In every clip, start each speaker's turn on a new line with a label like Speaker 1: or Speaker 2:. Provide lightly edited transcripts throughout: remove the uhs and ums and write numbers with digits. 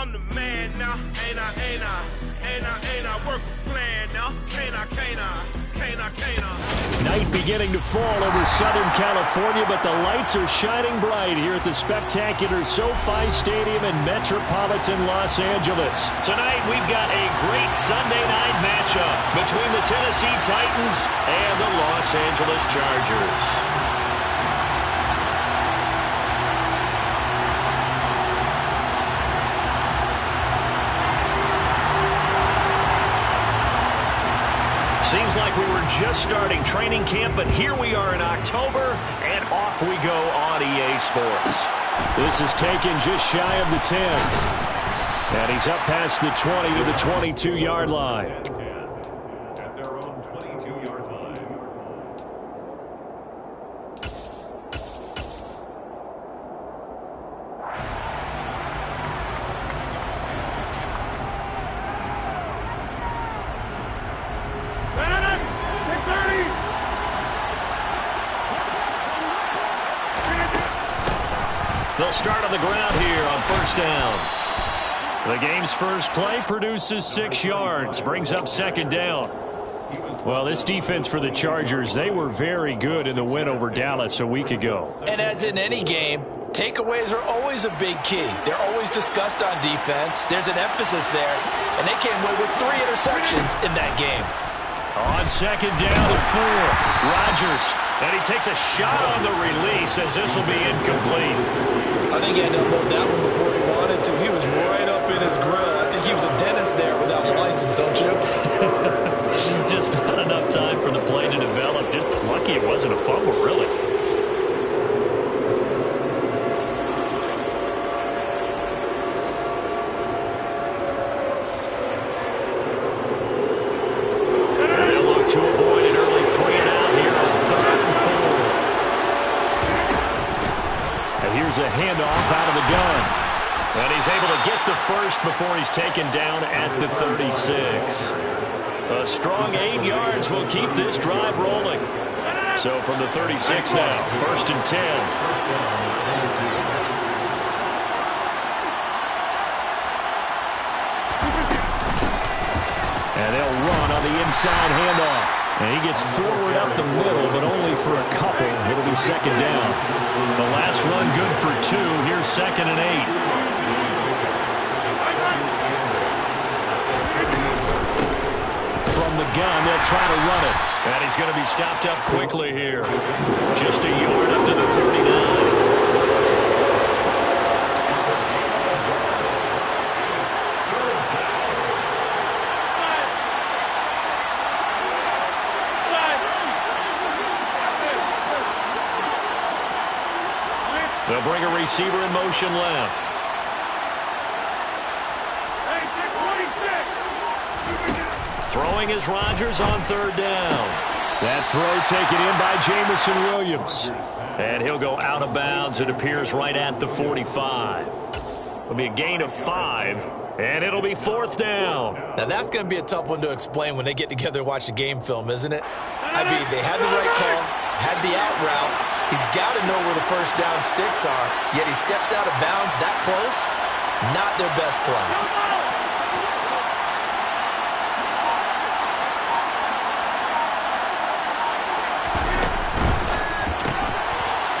Speaker 1: I'm the man now. Ain't I work a plan now. Can't I?
Speaker 2: Night beginning to fall over Southern California, but the lights are shining bright here at the spectacular SoFi Stadium in metropolitan Los Angeles. Tonight, we've got a great Sunday night matchup between the Tennessee Titans and the Los Angeles Chargers. Seems like we were just starting training camp, but here we are in October, and off we go on EA Sports. This is taken just shy of the 10. And he's up past the 20 to the 22-yard line.
Speaker 3: At their own 22-yard line.
Speaker 2: They'll start on the ground here on first down. The game's first play produces 6 yards, brings up second down. Well, this defense for the Chargers, they were very good in the win over Dallas a week ago.
Speaker 4: And as in any game, takeaways are always a big key. They're always discussed on defense. There's an emphasis there, and they came away with 3 interceptions in that game.
Speaker 2: On second down and 4, Rodgers. And he takes a shot on the release as this will be incomplete.
Speaker 4: I think he had to unload that one before he wanted to. He was right up in his grill. I think he was a dentist there without a license, don't you?
Speaker 2: Just not enough time for the play to develop. Just lucky it wasn't a fumble, really. To avoid an early 3-and-out here on 3rd and 4. And here's a handoff out of the gun. And he's able to get the first before he's taken down at the 36. A strong 8 yards will keep this drive rolling. So from the 36 now, 1st and 10. And they'll run on the inside handoff. And he gets forward up the middle, but only for a couple. It'll be second down. The last run good for 2. Here's 2nd and 8. From the gun, they'll try to run it. And he's going to be stopped up quickly here. Just a yard up to the 39. They'll bring a receiver in motion left. Throwing is Rodgers on 3rd down. That throw taken in by Jamison Williams. And he'll go out of bounds. It appears right at the 45. It'll be a gain of 5, and it'll be 4th down.
Speaker 4: Now that's going to be a tough one to explain when they get together and watch the game film, isn't it? I mean, they had the right call, had the out route. He's got to know where the first down sticks are, yet he steps out of bounds that close. Not their best play.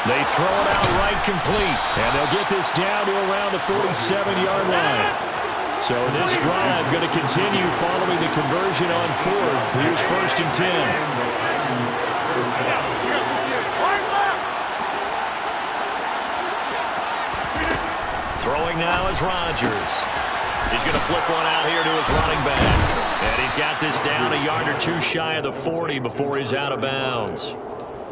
Speaker 2: They throw it out right complete, and they'll get this down to around the 47-yard line. So this drive going to continue following the conversion on 4th. Here's 1st and 10. Throwing now is Rodgers. He's going to flip one out here to his running back. And he's got this down a yard or 2 shy of the 40 before he's out of bounds.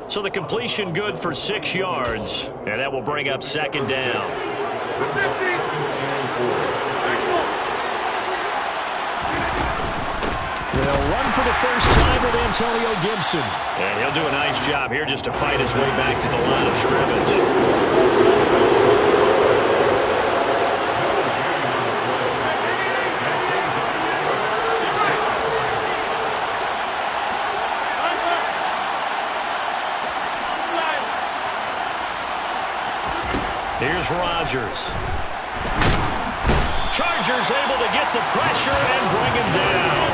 Speaker 2: So the completion good for 6 yards. And that will bring up second down. They'll run for the first time with Antonio Gibson. And he'll do a nice job here just to fight his way back to the line of scrimmage. Here's Rodgers. Chargers able to get the pressure and bring him down.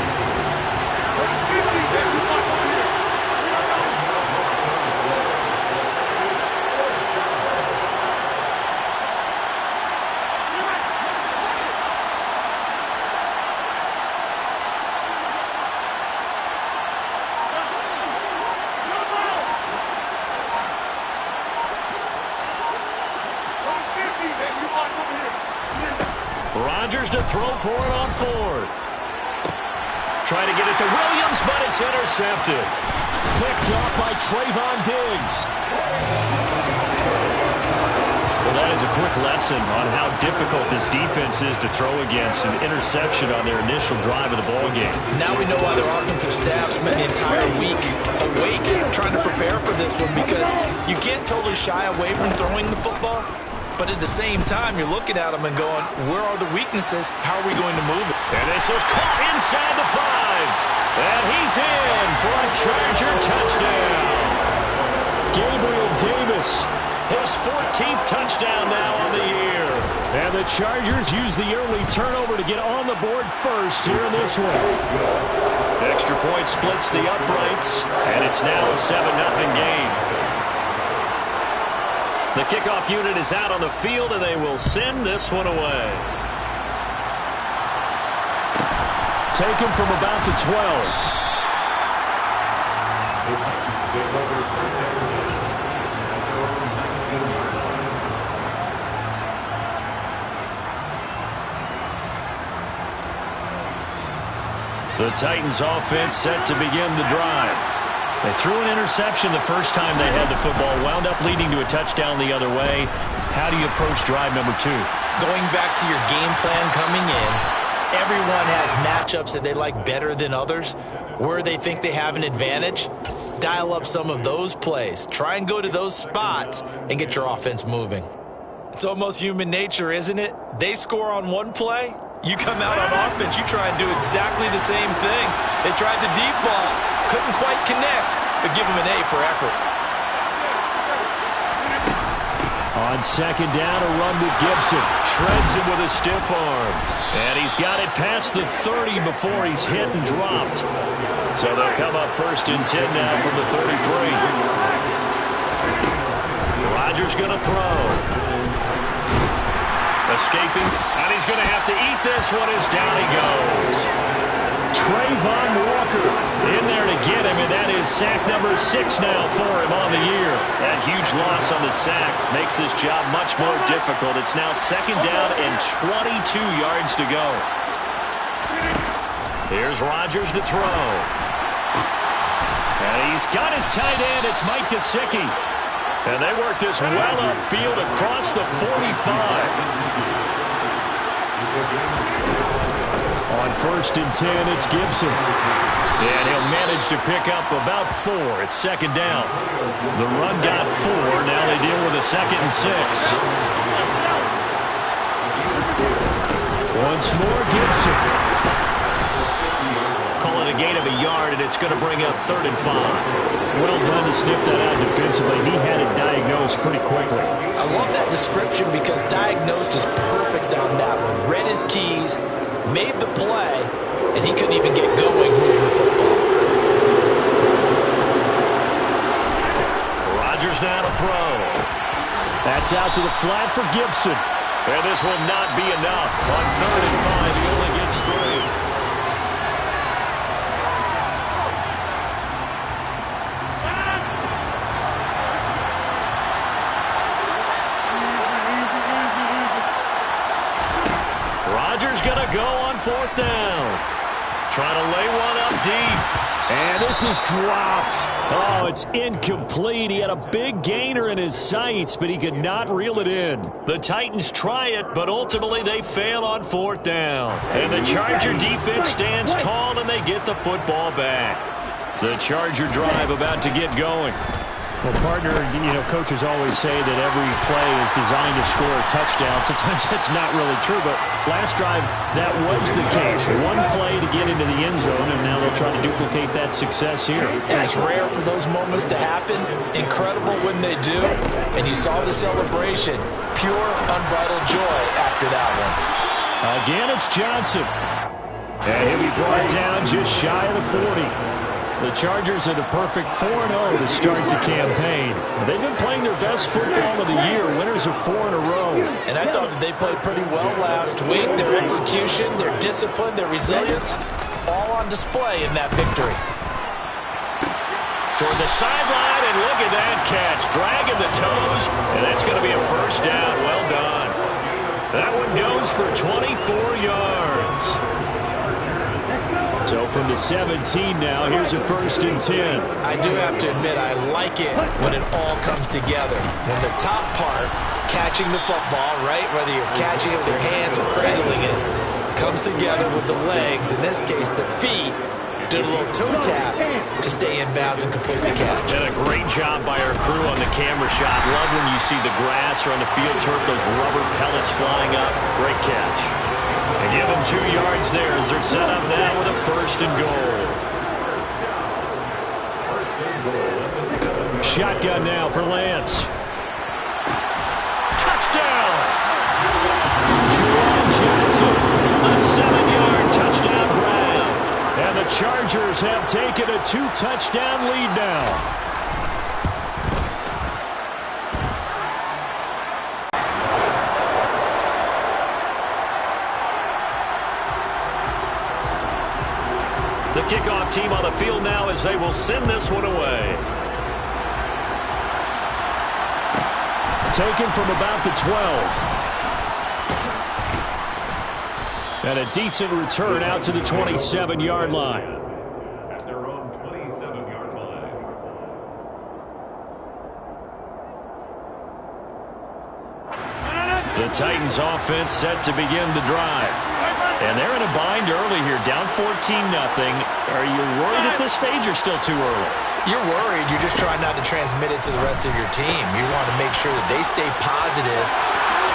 Speaker 2: Rodgers to throw for it on fourth. Trying to get it to Williams, but it's intercepted. Picked off by Trayvon Diggs. Well, that is a quick lesson on how difficult this defense is to throw against. An interception on their initial drive of the ballgame.
Speaker 4: Now we know why their offensive staff spent the entire week awake trying to prepare for this one, because you can't totally shy away from throwing the football. But at the same time, you're looking at them and going, where are the weaknesses? How are we going to move it?
Speaker 2: And this is caught inside the 5. And he's in for a Charger touchdown. Gabriel Davis, his 14th touchdown now on the year. And the Chargers use the early turnover to get on the board first here in this one. Extra point splits the uprights, and it's now a 7-0 game. The kickoff unit is out on the field, and they will send this one away. Taken from about the 12. The Titans offense set to begin the drive. They threw an interception the first time they had the football, wound up leading to a touchdown the other way. How do you approach drive number 2?
Speaker 4: Going back to your game plan coming in, everyone has matchups that they like better than others. Where they think they have an advantage, dial up some of those plays. Try and go to those spots and get your offense moving. It's almost human nature, isn't it? They score on one play, you come out on offense, you try and do exactly the same thing. They tried the deep ball, couldn't quite connect, but give them an A for effort.
Speaker 2: On second down, a run with Gibson. Shreds him with a stiff arm. And he's got it past the 30 before he's hit and dropped. So they'll come up first and 10 now from the 33. Rodgers going to throw. Escaping, and he's going to have to eat this one as down he goes. Trayvon Walker in there to get him, and that is sack number 6 now for him on the year. That huge loss on the sack makes this job much more difficult. It's now second down and 22 yards to go. Here's Rodgers to throw. And he's got his tight end. It's Mike Gesicki. And they work this well upfield across the 45. On first and 10, it's Gibson. And he'll manage to pick up about 4. It's second down. The run got 4. Now they deal with a second and 6. Once more, Gibson. Call it a gain of a yard, and it's going to bring up 3rd and 5. Well done to sniff that out defensively. He had it diagnosed pretty quickly.
Speaker 4: I love that description because diagnosed is perfect on that one. Read his keys, made the play, and he couldn't even get going moving the football.
Speaker 2: Rodgers now to throw. That's out to the flat for Gibson. And this will not be enough. On 3rd and 5, he only gets 3. Rodgers going to go on 4th down. Trying to lay one up deep. And this is dropped. Oh, it's incomplete. He had a big gainer in his sights, but he could not reel it in. The Titans try it, but ultimately they fail on 4th down. And the Charger defense stands tall, and they get the football back. The Charger drive about to get going.
Speaker 5: Well, partner, coaches always say that every play is designed to score a touchdown. Sometimes that's not really true, but last drive, that was the case. One play to get into the end zone, and now they'll try to duplicate that success here.
Speaker 4: And it's rare for those moments to happen. Incredible when they do. And you saw the celebration. Pure, unbridled joy after that one.
Speaker 2: Again, it's Johnson. And he'll be brought down just shy of the 40. The Chargers are the perfect 4-0 to start the campaign. They've been playing their best football of the year, winners of 4 in a row.
Speaker 4: And I thought that they played pretty well last week. Their execution, their discipline, their resilience, all on display in that victory.
Speaker 2: Toward the sideline, and look at that catch. Dragging the toes, and that's going to be a first down. Well done. That one goes for 24 yards. So from the 17 now, here's a 1st and 10.
Speaker 4: I do have to admit, I like it when it all comes together. When the top part, catching the football, right, whether you're catching it with your hands or cradling it, comes together with the legs, in this case the feet, did a little toe tap to stay in bounds and complete the catch.
Speaker 2: And a great job by our crew on the camera shot. Love when you see the grass or on the field turf, those rubber pellets flying up. Great catch. And give them 2 yards there as they're set up now with a 1st and goal. Shotgun now for Lance. Touchdown! Juwan Johnson, a 7-yard touchdown grab. And the Chargers have taken a 2-touchdown lead now. The kickoff team on the field now as they will send this one away. Taken from about the 12. And a decent return out to the 27-yard line.
Speaker 3: At their own 27-yard line.
Speaker 2: The Titans offense set to begin the drive. And they're in a bind early here, down 14-0. Are you worried at this stage or still too early?
Speaker 4: You're worried. You're just trying not to transmit it to the rest of your team. You want to make sure that they stay positive.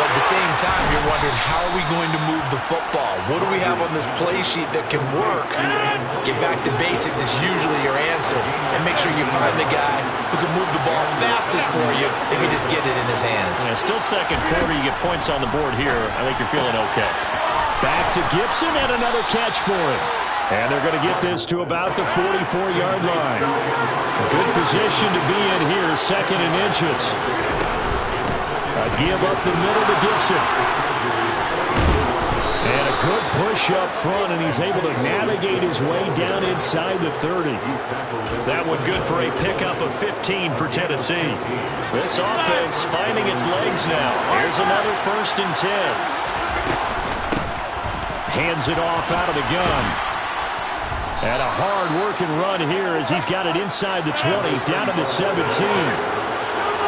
Speaker 4: But at the same time, you're wondering, how are we going to move the football? What do we have on this play sheet that can work? Get back to basics is usually your answer. And make sure you find the guy who can move the ball fastest for you if you just get it in his hands.
Speaker 2: Yeah, still second quarter. You get points on the board here. I think you're feeling okay. Back to Gibson and another catch for him. And they're going to get this to about the 44-yard line. Good position to be in here, 2nd and inches. A give up the middle to Gibson. And a good push up front, and he's able to navigate his way down inside the 30. That one good for a pickup of 15 for Tennessee. This offense finding its legs now. Here's another 1st and 10. Hands it off out of the gun. And a hard-working run here as he's got it inside the 20, down to the 17.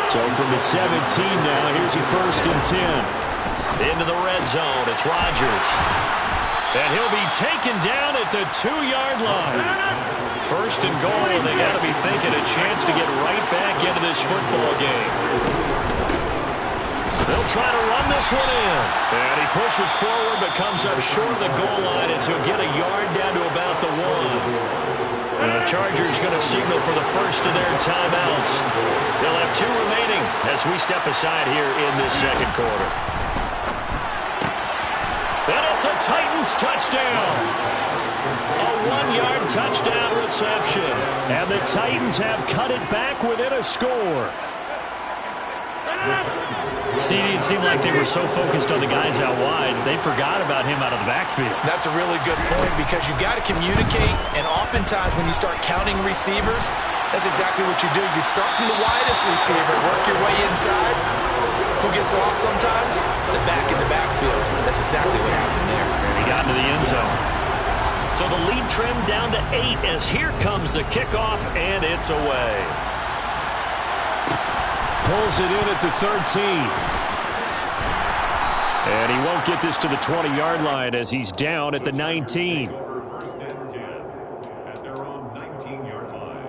Speaker 2: So from the 17 now, here's a 1st and 10. Into the red zone, it's Rodgers. And he'll be taken down at the 2-yard line. 1st and goal, and they got to be thinking a chance to get right back into this football game. They'll try to run this one in. And he pushes forward but comes up short of the goal line as he'll get a yard down to about the 1. And the Chargers going to signal for the first of their timeouts. They'll have 2 remaining as we step aside here in this 2nd quarter. And it's a Titans touchdown. A 1-yard touchdown reception. And the Titans have cut it back within a score. CD, it seemed like they were so focused on the guys out wide, they forgot about him out of the backfield.
Speaker 4: That's a really good point because you've got to communicate, and oftentimes when you start counting receivers, that's exactly what you do. You start from the widest receiver, work your way inside. Who gets lost sometimes? The back in the backfield. That's exactly what happened there.
Speaker 2: And he got into the end zone. So the lead trimmed down to 8 as here comes the kickoff, and it's away. Pulls it in at the 13. And he won't get this to the 20-yard line as he's down at the 19.
Speaker 3: 1st and 10 at their own 19-yard line.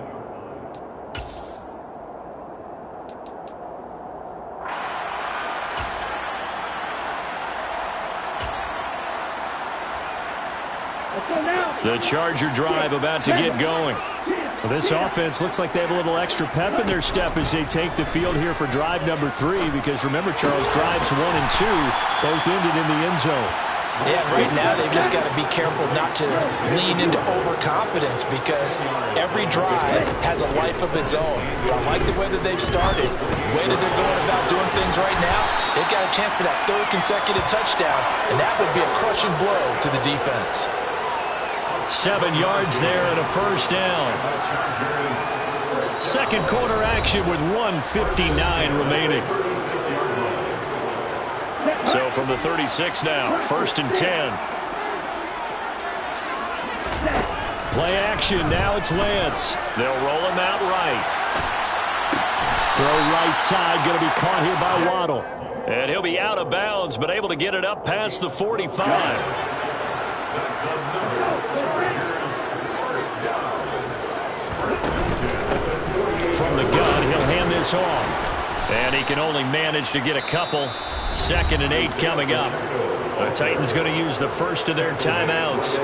Speaker 2: The Charger drive about to get going. Well, this offense looks like they have a little extra pep in their step as they take the field here for drive number 3 because remember, Charles, drives 1 and 2 both ended in the end zone.
Speaker 4: Yeah, right now they've just got to be careful not to lean into overconfidence because every drive has a life of its own. But I like the way that they've started, the way that they're going about doing things right now. They've got a chance for that third consecutive touchdown, and that would be a crushing blow to the defense.
Speaker 2: 7 yards there and a first down. Second quarter action with 1:59 remaining. So from the 36 now, 1st and 10. Play action, now it's Lance. They'll roll him out right. Throw right side, going to be caught here by Waddle. And he'll be out of bounds, but able to get it up past the 45. From the gun, he'll hand this off. And he can only manage to get a couple. 2nd and 8 coming up. The Titans going to use the first of their timeouts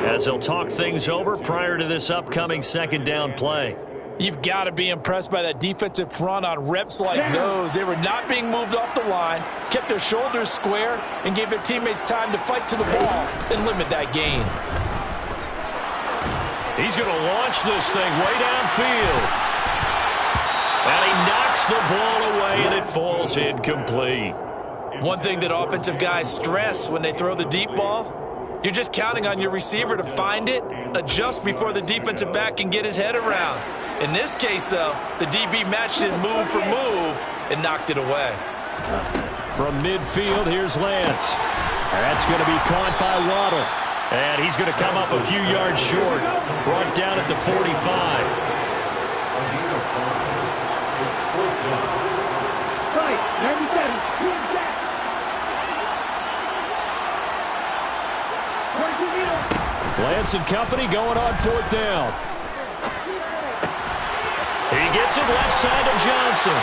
Speaker 2: as they'll talk things over prior to this upcoming 2nd down play.
Speaker 4: You've got to be impressed by that defensive front on reps like those. They were not being moved off the line, kept their shoulders square, and gave their teammates time to fight to the ball and limit that gain.
Speaker 2: He's going to launch this thing way downfield. And he knocks the ball away, and it falls incomplete.
Speaker 4: One thing that offensive guys stress when they throw the deep ball, you're just counting on your receiver to find it, adjust before the defensive back can get his head around. In this case, though, the DB matched it move for move and knocked it away.
Speaker 2: From midfield, here's Lance. That's going to be caught by Waddle. And he's going to come up a few yards short, brought down at the 45. Lance and company going on 4th down. He gets it left side to Johnson.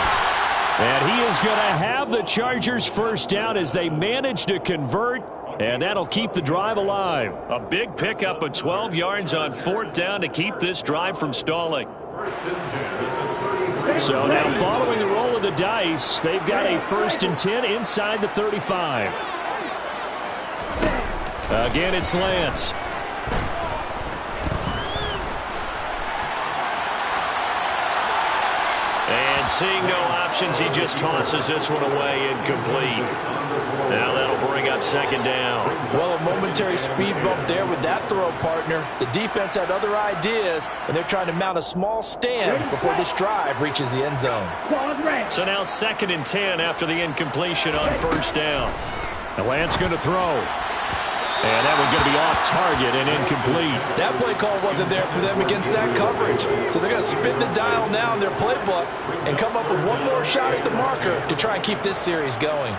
Speaker 2: And he is going to have the Chargers first down as they manage to convert. And that'll keep the drive alive. A big pickup of 12 yards on 4th down to keep this drive from stalling. So now following the roll of the dice, they've got a 1st and 10 inside the 35. Again, it's Lance. And seeing no options, he just tosses this one away incomplete. Now that'll bring up 2nd down.
Speaker 4: Well, a momentary speed bump there with that throw, partner. The defense had other ideas, and they're trying to mount a small stand before this drive reaches the end zone.
Speaker 2: So now 2nd and 10 after the incompletion on 1st down. And Lance going to throw. And that one's going to be off target and incomplete.
Speaker 4: That play call wasn't there for them against that coverage. So they're going to spin the dial now in their playbook and come up with one more shot at the marker to try and keep this series going.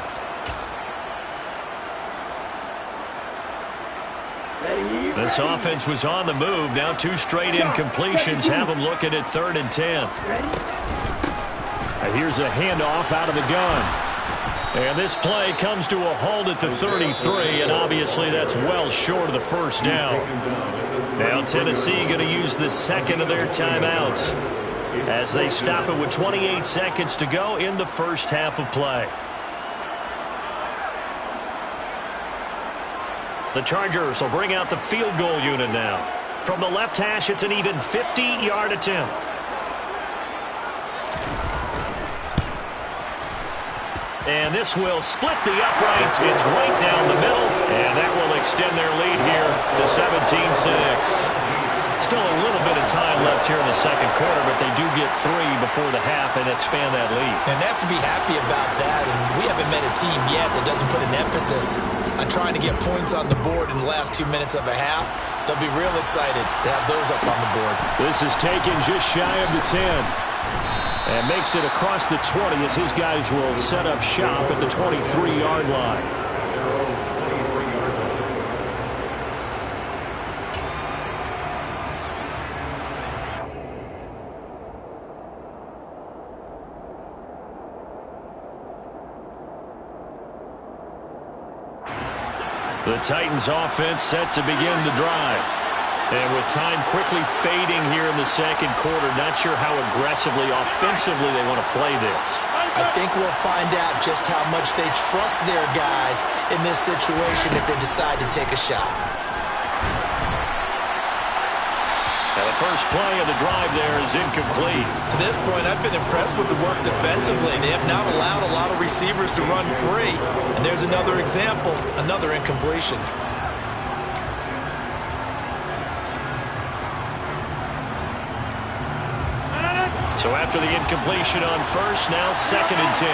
Speaker 2: This offense was on the move. Now 2 straight incompletions have them looking at 3rd and 10. And here's a handoff out of the gun. And this play comes to a halt at the 33, and obviously that's well short of the first down. Now Tennessee going to use the 2nd of their timeouts as they stop it with 28 seconds to go in the first half of play. The Chargers will bring out the field goal unit now. From the left hash, it's an even 50-yard attempt. And this will split the uprights. It's right down the middle, and that will extend their lead here to 17-6. Still a little bit of time left here in the second quarter, but they do get 3 before the half and expand that lead.
Speaker 4: And they have to be happy about that, and we haven't met a team yet that doesn't put an emphasis on trying to get points on the board in the last 2 minutes of a half. They'll be real excited to have those up on the board.
Speaker 2: This is taken just shy of the 10. And makes it across the 20 as his guys will set up shop at the 23-yard line. The Titans offense set to begin the drive. And with time quickly fading here in the second quarter, not sure how aggressively, offensively they want to play this.
Speaker 4: I think we'll find out just how much they trust their guys in this situation if they decide to take a shot.
Speaker 2: And the first play of the drive there is incomplete.
Speaker 4: To this point, I've been impressed with the work defensively. They have not allowed a lot of receivers to run free. And there's another example, another incompletion.
Speaker 2: So after the incompletion on first, now 2nd and 10.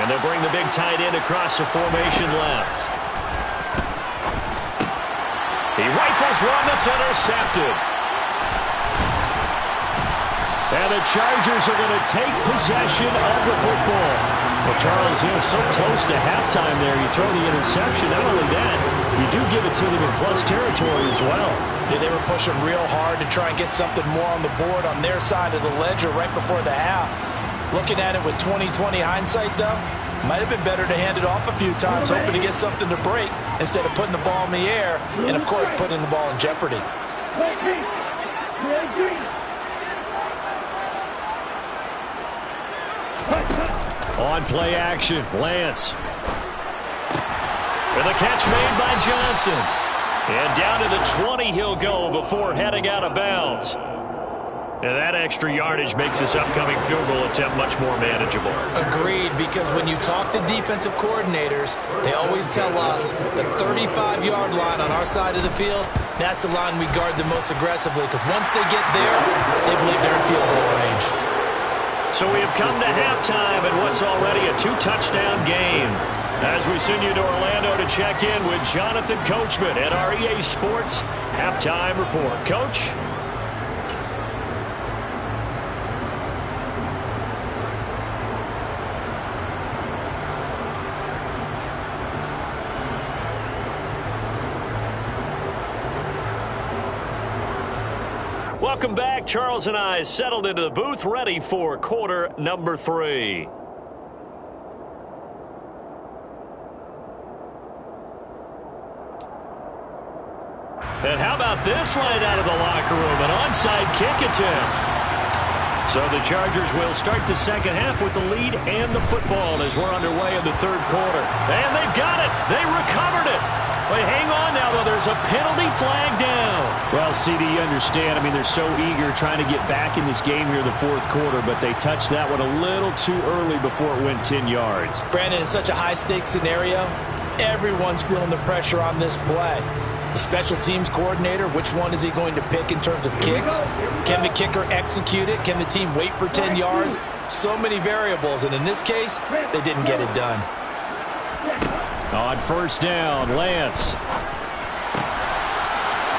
Speaker 2: And they'll bring the big tight end across the formation left. He rifles one that's intercepted. And the Chargers are going to take possession of the football. Well, Charles, so close to halftime there. You throw the interception. Not only that, you do give it to them in plus territory as well.
Speaker 4: Yeah, they were pushing real hard to try and get something more on the board on their side of the ledger right before the half. Looking at it with 20/20 hindsight, though, might have been better to hand it off a few times, hoping to get something to break instead of putting the ball in the air and, of course, putting the ball in jeopardy.
Speaker 2: On play action, Lance. And the catch made by Johnson. And down to the 20 he'll go before heading out of bounds. And that extra yardage makes this upcoming field goal attempt much more manageable.
Speaker 4: Agreed, because when you talk to defensive coordinators, they always tell us the 35-yard line on our side of the field, that's the line we guard the most aggressively, because once they get there, they believe they're in field goal range.
Speaker 2: So we have come to halftime in what's already a 2-touchdown game. As we send you to Orlando to check in with Jonathan Coachman at our EA Sports Halftime Report. Coach? Welcome back. Charles and I settled into the booth, ready for quarter number 3. And how about this right out of the locker room? An onside kick attempt. So the Chargers will start the second half with the lead and the football as we're underway in the third quarter. And they've got it. They recovered it. But hang on now, though. There's a penalty flag down.
Speaker 5: Well, CD, you understand. I mean, they're so eager trying to get back in this game here in the fourth quarter, but they touched that one a little too early before it went 10 yards.
Speaker 4: Brandon, in such a high-stakes scenario, everyone's feeling the pressure on this play. The special teams coordinator, which one is he going to pick in terms of kicks? Can the kicker execute it? Can the team wait for 10 yards? So many variables, and in this case, they didn't get it done.
Speaker 5: On first down, Lance.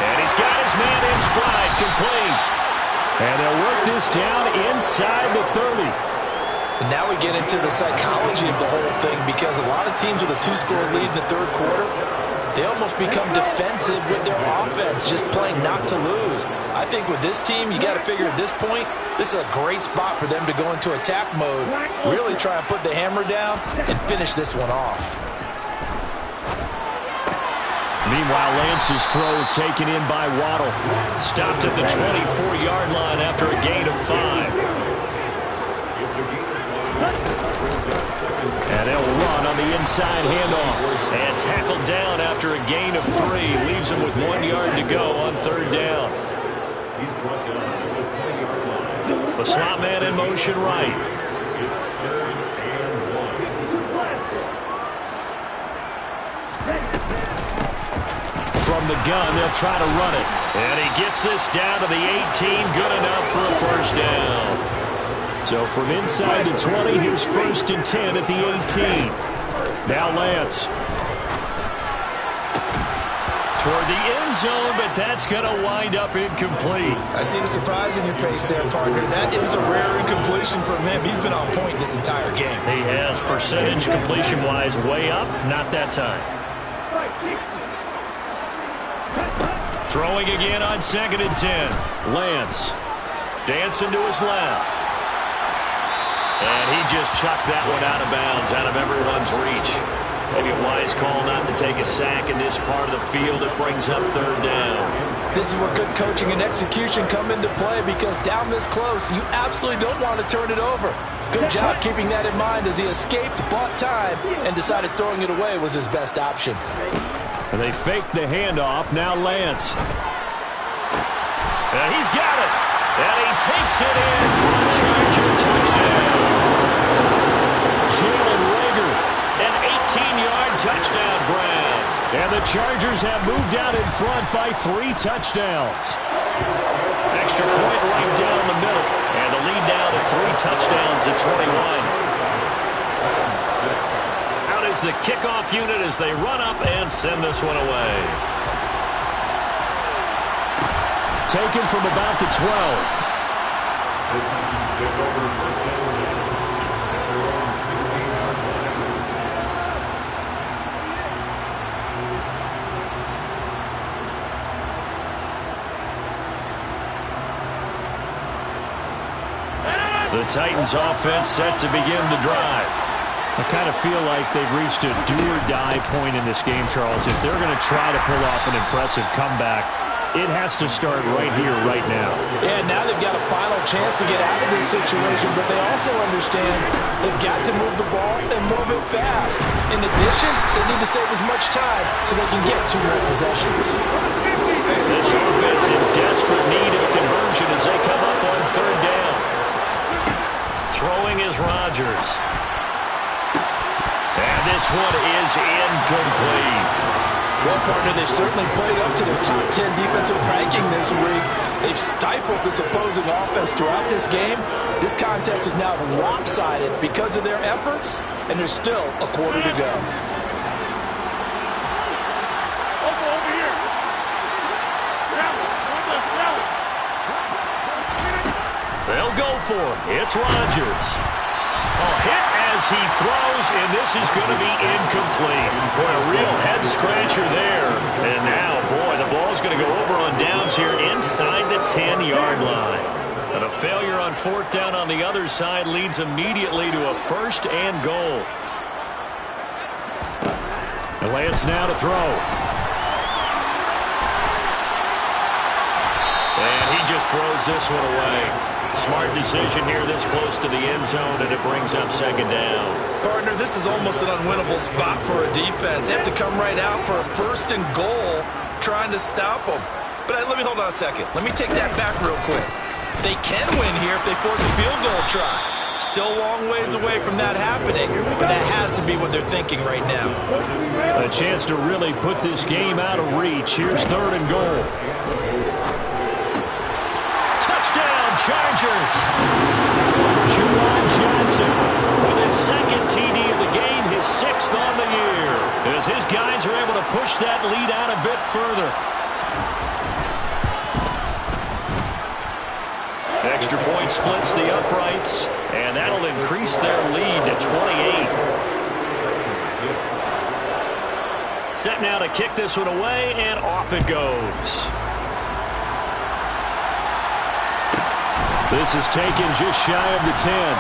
Speaker 2: And he's got his man in stride, complete.
Speaker 5: And they'll work this down inside the 30.
Speaker 4: And now we get into the psychology of the whole thing, because a lot of teams with a 2-score lead in the third quarter, they almost become defensive with their offense, just playing not to lose. I think with this team, you got to figure at this point, this is a great spot for them to go into attack mode, really try and put the hammer down and finish this one off.
Speaker 5: Meanwhile, Lance's throw is taken in by Waddle.
Speaker 2: Stopped at the 24-yard line after a gain of 5. And they'll run on the inside handoff. And tackled down after a gain of 3. Leaves him with 1 yard to go on third down. The slot man in motion right. From the gun, they'll try to run it. And he gets this down to the 18. Good enough for a first down. So from inside the 20, here's 1st and 10 at the 18. Now Lance. Toward the end zone, but that's going to wind up incomplete.
Speaker 4: I see the surprise in your face there, partner. That is a rare incompletion from him. He's been on point this entire game.
Speaker 2: He has, percentage completion-wise way up. Not that time. Throwing again on 2nd and 10.
Speaker 5: Lance.
Speaker 2: Dancing to his left. And he just chucked that one out of bounds, out of everyone's reach. Maybe a wise call not to take a sack in this part of the field. It brings up third down.
Speaker 4: This is where good coaching and execution come into play, because down this close, you absolutely don't want to turn it over. Good job keeping that in mind as he escaped, bought time, and decided throwing it away was his best option.
Speaker 2: And they faked the handoff. Now Lance. And he's got it. And he takes it in for a Charger touchdown. Jalen Reagor, an 18-yard touchdown grab. And the Chargers have moved out in front by 3 touchdowns. Extra point right down the middle. And the lead now to 3 touchdowns at 21. Out is the kickoff unit as they run up and send this one away. Taken from about the 12. The Titans offense set to begin the drive. I kind of feel like they've reached a do-or-die point in this game, Charles. If they're going to try to pull off an impressive comeback, it has to start right here, right now.
Speaker 4: Yeah, now they've got a final chance to get out of this situation, but they also understand they've got to move the ball and move it fast. In addition, they need to save as much time so they can get 2 more possessions.
Speaker 2: This offense in desperate need of a conversion as they come up on third down. Throwing is Rodgers. And this one is incomplete.
Speaker 4: Well, partner, they've certainly played up to their top 10 defensive ranking this week. They've stifled this opposing offense throughout this game. This contest is now lopsided because of their efforts, and there's still a quarter to go.
Speaker 2: They'll go for it. It's Rodgers. A hit as he throws, and this is going to be incomplete. Boy, a real head-scratcher there. And now, boy, the ball's going to go over on downs here inside the 10-yard line. But a failure on 4th down on the other side leads immediately to a 1st and goal. And Lance now to throw. And he just throws this one away. Smart decision here this close to the end zone, and it brings up 2nd down.
Speaker 4: Partner, this is almost an unwinnable spot for a defense. They have to come right out for a 1st and goal trying to stop them. But let me hold on a second. Let me take that back real quick. They can win here if they force a field goal try. Still a long ways away from that happening, but that has to be what they're thinking right now.
Speaker 2: A chance to really put this game out of reach. Here's 3rd and goal. Chargers. Juwan Johnson with his 2nd TD of the game, his 6th on the year, as his guys are able to push that lead out a bit further. Extra point splits the uprights, and that'll increase their lead to 28. Set now to kick this one away, and off it goes. This is taken just shy of the 10.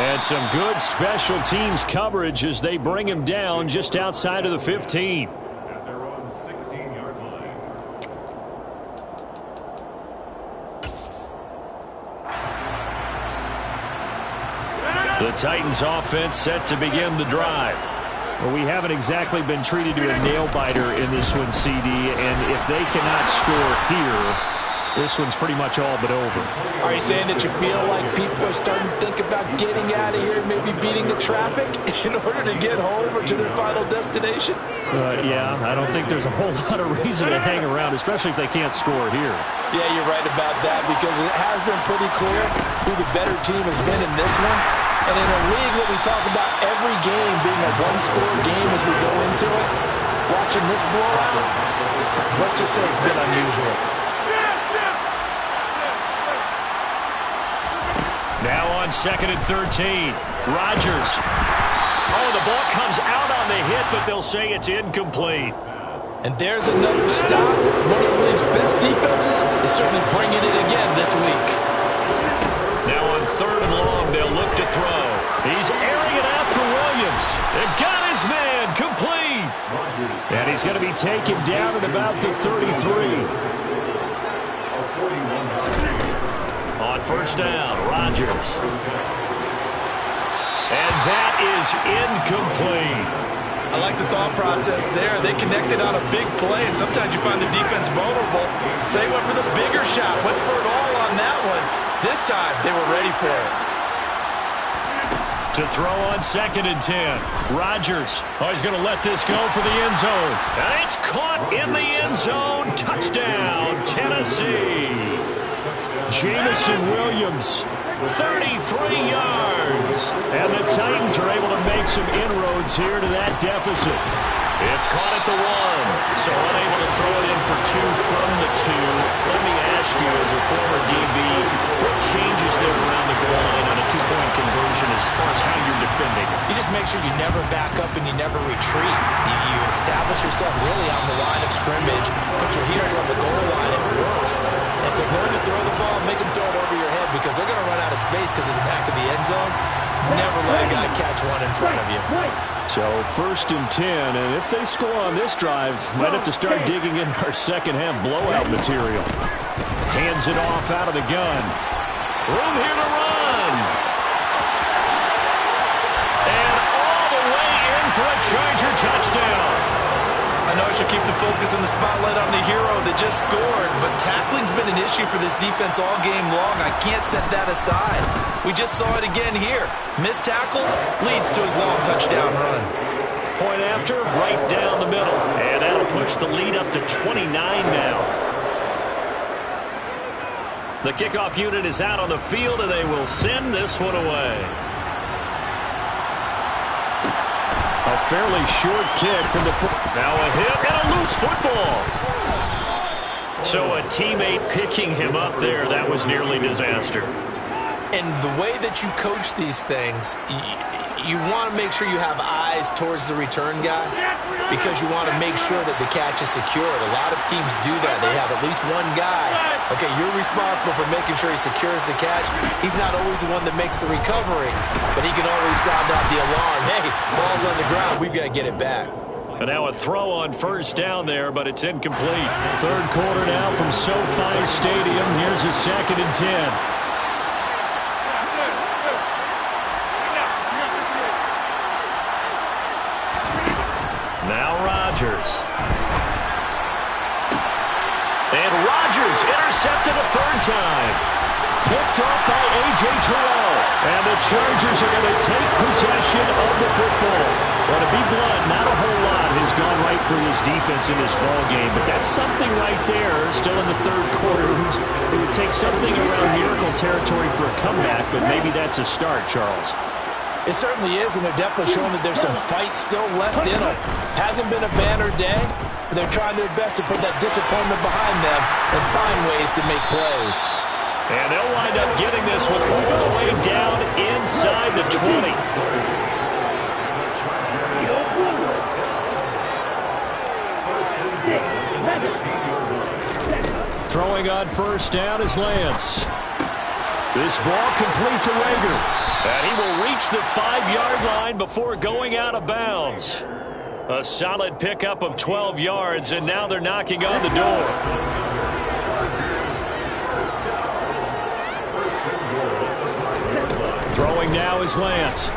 Speaker 2: And some good special teams coverage as they bring him down just outside of the 15.
Speaker 3: At their own 16-yard line.
Speaker 2: The Titans offense set to begin the drive.
Speaker 5: Well, we haven't exactly been treated to a nail-biter in this one, CD, and if they cannot score here, this one's pretty much all but over.
Speaker 4: Are you saying that you feel like people are starting to think about getting out of here, maybe beating the traffic in order to get home or to their final destination?
Speaker 5: Yeah, I don't think there's a whole lot of reason to hang around, especially if they can't score here.
Speaker 4: Yeah, you're right about that, because it has been pretty clear who the better team has been in this one. And in a league that we talk about every game being a one-score game as we go into it, watching this blowout, let's just say it's been unusual.
Speaker 2: Now on 2nd and 13. Rodgers. Oh, the ball comes out on the hit, but they'll say it's incomplete.
Speaker 4: And there's another stop. One of the league's best defenses is certainly bringing it again
Speaker 2: be taken down at about the 33. On first down, Rodgers. And that is incomplete.
Speaker 4: I like the thought process there. They connected on a big play, and sometimes you find the defense vulnerable. So they went for the bigger shot, went for it all on that one. This time, they were ready for it.
Speaker 2: To throw on 2nd and 10. Rodgers. Oh, he's going to let this go for the end zone. And it's caught in the end zone. Touchdown, Tennessee. Jamison Williams, 33 yards. And the Titans are able to make some inroads here to that deficit. It's caught at the 1. So unable to throw it in for 2 from the 2. Let me ask you, as a former DB, what changes there around the goal line on a 2-point conversion as far as how you're defending?
Speaker 4: You just make sure you never back up and you never retreat. You establish yourself really on the line of scrimmage, put your heels on the goal line at worst. And if they're going to throw the ball, make them throw it over your head because they're going to run out of space because of the back of the end zone. Never let a guy catch one in front of you.
Speaker 2: So 1st and 10, and if they score on this drive, might have to start digging in our second-half blowout material. Hands it off out of the gun. Room here to run. And all the way in for a Charger touchdown.
Speaker 4: I know I should keep the focus and the spotlight on the hero that just scored, but tackling's been an issue for this defense all game long. I can't set that aside. We just saw it again here. Missed tackles leads to his long touchdown run.
Speaker 2: Point after, right down the middle. And that'll push the lead up to 29 now. The kickoff unit is out on the field, and they will send this one away. A fairly short kick from the foot. Now a hit and a loose football. So a teammate picking him up there, that was nearly disaster.
Speaker 4: And the way that you coach these things, you want to make sure you have eyes towards the return guy because you want to make sure that the catch is secured. A lot of teams do that. They have at least one guy. Okay, you're responsible for making sure he secures the catch. He's not always the one that makes the recovery, but he can always sound out the alarm. Hey, ball's on the ground. We've got to get it back.
Speaker 2: And now a throw on first down there, but it's incomplete. Third quarter now from SoFi Stadium. Here's a 2nd and 10. Now Rodgers. And Rodgers intercepted a 3rd time. Picked off by A.J. Terrell. And the Chargers are going to take possession of the football. Well, to be blunt, not a whole lot has gone right for this defense in this ball game, but that's something right there. Still in the 3rd quarter. It would take something around miracle territory for a comeback, but maybe that's a start, Charles.
Speaker 4: It certainly is, and they're definitely showing that there's some fight still left in them. Hasn't been a banner day, but they're trying their best to put that disappointment behind them and find ways to make plays.
Speaker 2: And they'll wind up getting this one all the way down inside the 20. Throwing on first down is Lance. This ball complete to Rager. And he will reach the 5-yard line before going out of bounds. A solid pickup of 12 yards, and now they're knocking on the door. Throwing now is Lance.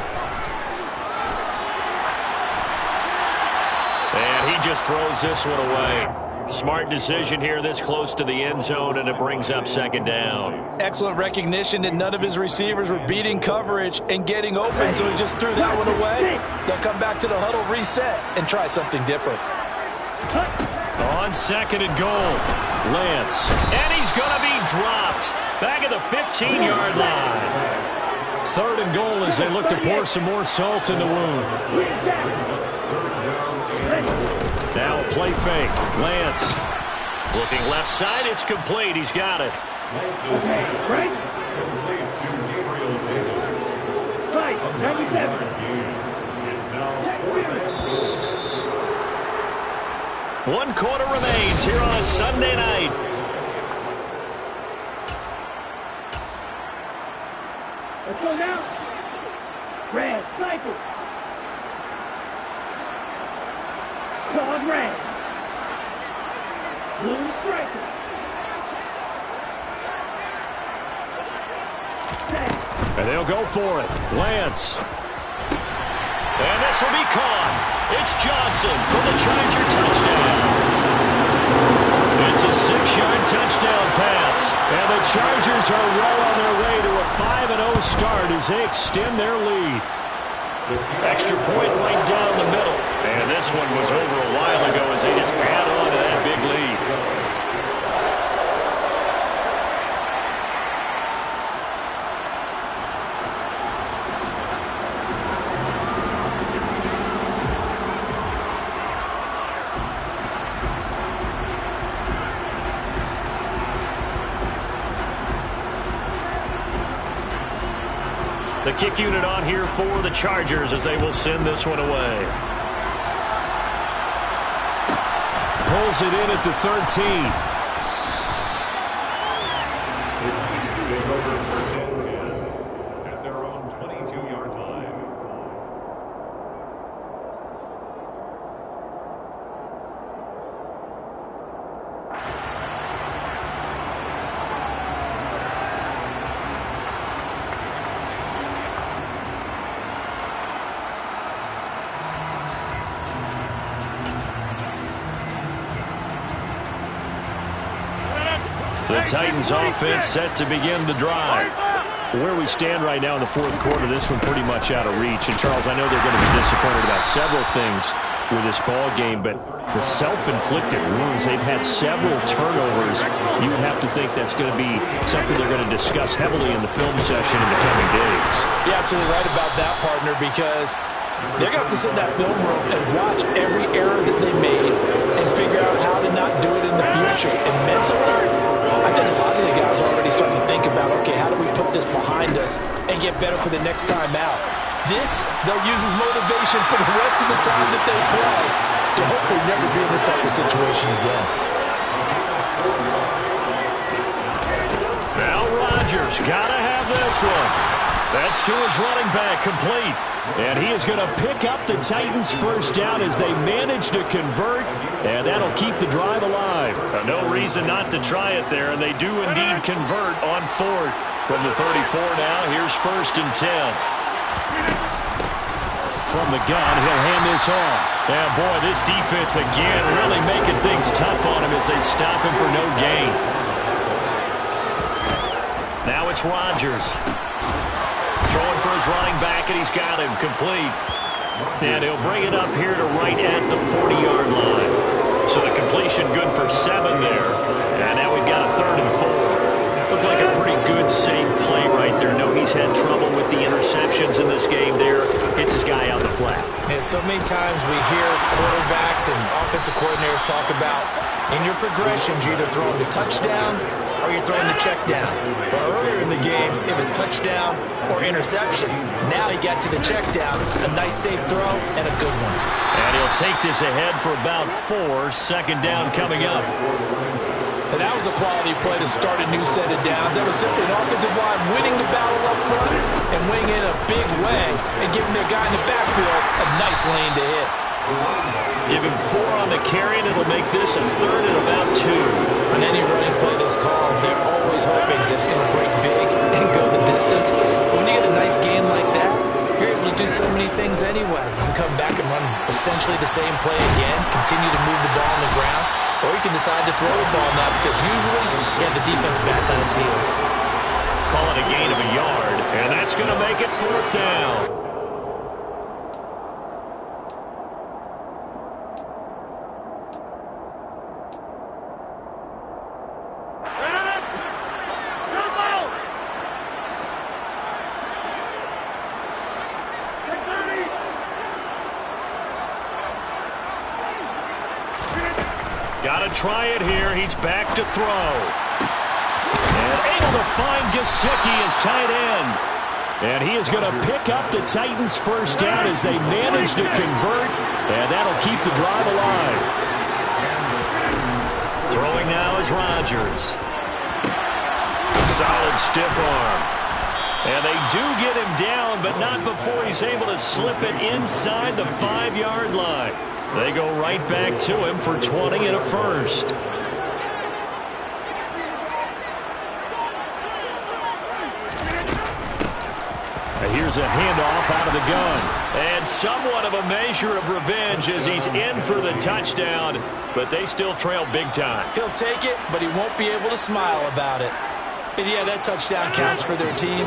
Speaker 2: And he just throws this one away. Smart decision here this close to the end zone, and it brings up 2nd down.
Speaker 4: Excellent recognition that none of his receivers were beating coverage and getting open, so he just threw that one away. They'll come back to the huddle, reset, and try something different.
Speaker 2: On 2nd and goal, Lance. And he's going to be dropped. Back at the 15-yard line. 3rd and goal as they look to pour some more salt in the wound. Now a play fake. Lance looking left side. It's complete. He's got it. One quarter remains here on a Sunday night.
Speaker 6: Let's go now. Red, cycle. Solid red.
Speaker 2: And they'll go for it. Lance. And this will be caught. It's Johnson for the Charger touchdown. It's a 6-yard touchdown pass. And the Chargers are well on their way to a 5-0 start as they extend their lead. Extra point right down the middle. And this one was over a while ago as they just add on to that big lead. The kick unit on here for the Chargers as they will send this one away. Pulls it in at the 13.
Speaker 3: Take over first and 10 at their own 22-yard line.
Speaker 2: The Titans offense set to begin the drive.
Speaker 5: Where we stand right now in the fourth quarter, this one pretty much out of reach. And, Charles, I know they're going to be disappointed about several things with this ball game, but the self-inflicted wounds, they've had several turnovers. You would have to think that's going to be something they're going to discuss heavily in the film session in the coming days.
Speaker 4: You're absolutely right about that, partner, because they're going to have to sit in that film room and watch every error that they made and figure out how to not do it in the future. And mentally, I think a lot of the guys are already starting to think about, okay, how do we put this behind us and get better for the next time out? This, they'll use as motivation for the rest of the time that they play to hopefully never be in this type of situation again.
Speaker 2: Now Rodgers got to have this one. That's to his running back, complete. And he is going to pick up the Titans' first down as they manage to convert, and that'll keep the drive alive. No reason not to try it there, and they do indeed convert on fourth. From the 34 now, here's 1st and 10. From the gun, he'll hand this off. And boy, this defense again really making things tough on him as they stop him for no gain. Now it's Rodgers. Throwing for his running back, and he's got him complete. And he'll bring it up here to right at the 40-yard line. So the completion good for 7 there. And now we've got a 3rd and 4. Looked like a pretty good, safe play right there. No, he's had trouble with the interceptions in this game there. Hits his guy out the flat.
Speaker 4: And so many times we hear quarterbacks and offensive coordinators talk about in your progressions, you're either throwing the touchdown or you're throwing the check down. But earlier in the game, it was touchdown or interception. Now he got to the check down, a nice safe throw, and a good one.
Speaker 2: And he'll take this ahead for about 4. 2nd down coming up.
Speaker 4: And that was a quality play to start a new set of downs. That was simply an offensive line winning the battle up front and winning in a big way and giving their guy in the backfield a nice lane to hit.
Speaker 2: Give him 4 on the carry, and it'll make this a 3rd and about 2.
Speaker 4: On any running play that's called, they're always hoping that it's going to break big and go the distance. But when you get a nice game like that, you're able to do so many things anyway. You can come back and run essentially the same play again, continue to move the ball on the ground, or you can decide to throw the ball now because usually you have the defense back on its heels.
Speaker 2: Call it a gain of a yard, and that's going to make it 4th down. Got to try it here. He's back to throw. And able to find Gesicki as tight end. And he is going to pick up the Titans' first down as they manage to convert. And that'll keep the drive alive. Throwing now is Rodgers. A solid stiff arm. And they do get him down, but not before he's able to slip it inside the 5-yard line. They go right back to him for 20 and a 1st. here's a handoff out of the gun. And somewhat of a measure of revenge as he's in for the touchdown, but they still trail big time.
Speaker 4: He'll take it, but he won't be able to smile about it. And yeah, that touchdown counts for their team,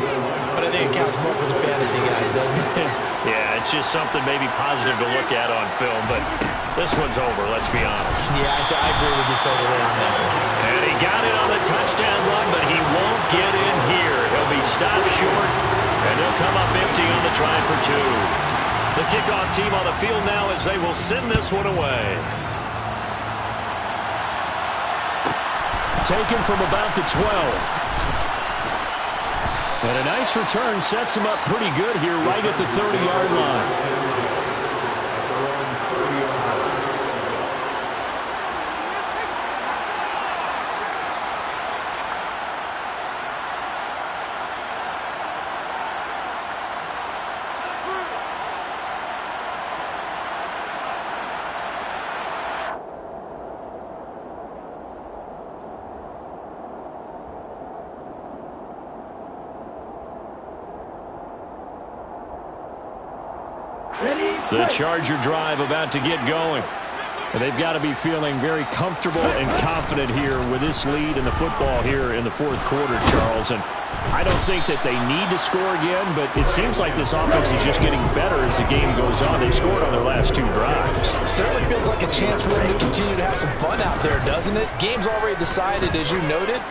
Speaker 4: but I think it counts more for the fantasy guys, doesn't it?
Speaker 2: Yeah, it's just something maybe positive to look at on film, but this one's over, let's be honest.
Speaker 4: Yeah, I agree with you totally on that one.
Speaker 2: And he got it on the touchdown run, but he won't get in here. He'll be stopped short, and he'll come up empty on the try for two. The kickoff team on the field now as they will send this one away. Taken from about the 12. And a nice return sets him up pretty good here right at the 30-yard line. The Charger drive about to get going. And they've got to be feeling very comfortable and confident here with this lead in the football here in the fourth quarter, Charles. And I don't think that they need to score again, but it seems like this offense is just getting better as the game goes on. They've scored on their last two drives.
Speaker 4: It certainly feels like a chance for them to continue to have some fun out there, doesn't it? Game's already decided, as you noted,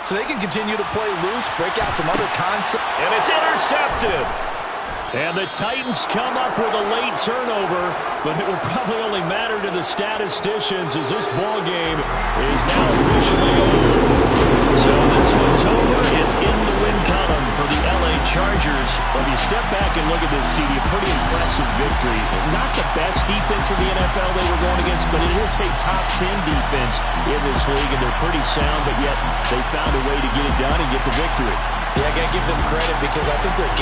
Speaker 4: so they can continue to play loose, break out some other concepts.
Speaker 2: And it's intercepted. And the Titans come up with a late turnover, but it will probably only matter to the statisticians as this ball game is now officially over. So this one's over. It's in the win column for the LA Chargers. When you step back and look at this, CD, a pretty impressive victory. Not the best defense in the NFL they were going against, but it is a top 10 defense in this league, and they're pretty sound, but yet they found a way to get it done and get the victory.
Speaker 4: Yeah, I got to give them credit because I think their